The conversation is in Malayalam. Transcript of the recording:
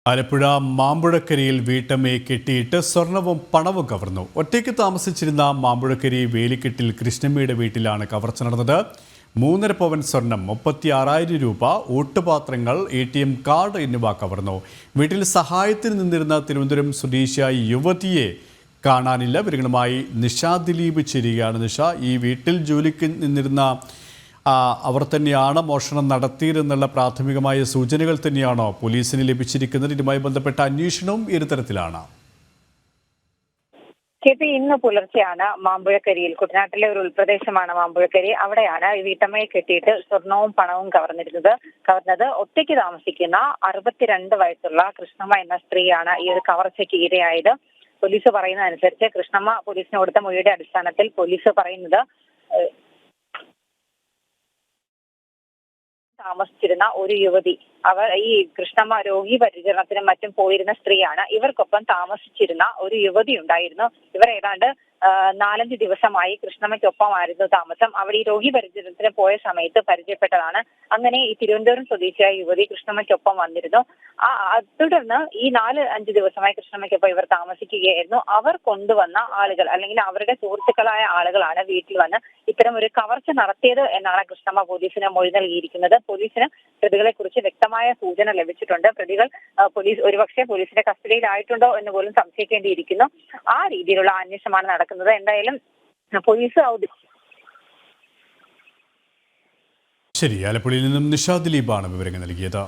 ആലപ്പുഴ മാമ്പുഴക്കരയിൽ വീട്ടമ്മയെ കെട്ടിയിട്ട് സ്വർണവും പണവും കവർന്നു. ഒറ്റയ്ക്ക് താമസിച്ചിരുന്ന മാമ്പുഴക്കരി വേലിക്കെട്ടിൽ കൃഷ്ണമ്മയുടെ വീട്ടിലാണ് കവർച്ച നടന്നത്. 3.5 പവൻ സ്വർണം, 36,000 രൂപ, ഓട്ടുപാത്രങ്ങൾ, ATM കാർഡ് എന്നിവ കവർന്നു. വീട്ടിൽ സഹായത്തിന് നിന്നിരുന്ന തിരുവനന്തപുരം സ്വദേശിയായ യുവതിയെ കാണാനില്ല. വിവരങ്ങളുമായി നിഷ ദിലീപ് ചേരുകയാണ്. നിഷ, ഈ വീട്ടിൽ ജോലിക്ക് നിന്നിരുന്ന അവർ തന്നെയാണ് മോഷണം നടത്തിയതെന്നുള്ള പ്രാഥമികമായ സൂചനകൾ തന്നെയാണോ പോലീസിന് ലഭിച്ചിരിക്കുന്നത്? ഇതുമായി ബന്ധപ്പെട്ട അന്വേഷണവും ഇരുതരത്തിലാണ്. ഇന്ന് പുലർച്ചെയാണ് മാമ്പുഴക്കരിയിൽ, കുട്ടനാട്ടിലെ ഒരു ഉൾപ്രദേശമാണ് മാമ്പുഴക്കരി, അവിടെയാണ് വീട്ടമ്മയെ കെട്ടിയിട്ട് സ്വർണവും പണവും കവർന്നത്. ഒറ്റയ്ക്ക് താമസിക്കുന്ന 62 വയസ്സുള്ള കൃഷ്ണമ്മ എന്ന സ്ത്രീയാണ് ഈ ഒരു കവർച്ചയ്ക്ക് ഇരയായത്. പോലീസ് പറയുന്നതനുസരിച്ച് കൃഷ്ണമ്മ പോലീസിന് കൊടുത്ത മൊഴിയുടെ അടിസ്ഥാനത്തിൽ പോലീസ് പറയുന്നത് താമസിച്ചിരുന്ന ഒരു യുവതി, അവർ ഈ കൃഷ്ണമ്മ രോഗി പരിചരണത്തിനും മറ്റും പോയിരുന്ന സ്ത്രീയാണ്. ഇവർക്കൊപ്പം താമസിച്ചിരുന്ന ഒരു യുവതി ഉണ്ടായിരുന്നു. ഇവർ ഏതാണ്ട് 4-5 ദിവസമായി കൃഷ്ണമ്മയ്ക്കൊപ്പമായിരുന്നു താമസം. അവർ ഈ രോഗി പരിചരണത്തിന് പോയ സമയത്ത് പരിചയപ്പെട്ടതാണ്. അങ്ങനെ ഈ തിരുവനന്തപുരം സ്വദേശിയായ യുവതി കൃഷ്ണമ്മയ്ക്കൊപ്പം വന്നിരുന്നു. തുടർന്ന് ഈ 4-5 ദിവസമായി കൃഷ്ണമ്മയ്ക്കൊപ്പം ഇവർ താമസിക്കുകയായിരുന്നു. അവർ കൊണ്ടുവന്ന ആളുകൾ, അല്ലെങ്കിൽ അവരുടെ സുഹൃത്തുക്കളായ ആളുകളാണ് വീട്ടിൽ വന്ന് ഇത്തരം ഒരു കവർച്ച നടത്തിയത് എന്നാണ് കൃഷ്ണമ്മ പോലീസിന് മൊഴി നൽകിയിരിക്കുന്നത്. പോലീസിന് പ്രതികളെ കുറിച്ച് വ്യക്തമായ സൂചന ലഭിച്ചിട്ടുണ്ട്. പ്രതികൾ ഒരുപക്ഷെ പോലീസിന്റെ കസ്റ്റഡിയിലായിട്ടുണ്ടോ എന്ന് പോലും സംശയിക്കേണ്ടിയിരിക്കുന്നു. ആ രീതിയിലുള്ള അന്വേഷണമാണ് നടക്കുന്നത്. എന്തായാലും പോലീസ് ശരി, ആലപ്പുഴയിൽ നിന്നും നിഷ ദിലീപാണ് വിവരങ്ങൾ നൽകിയത്.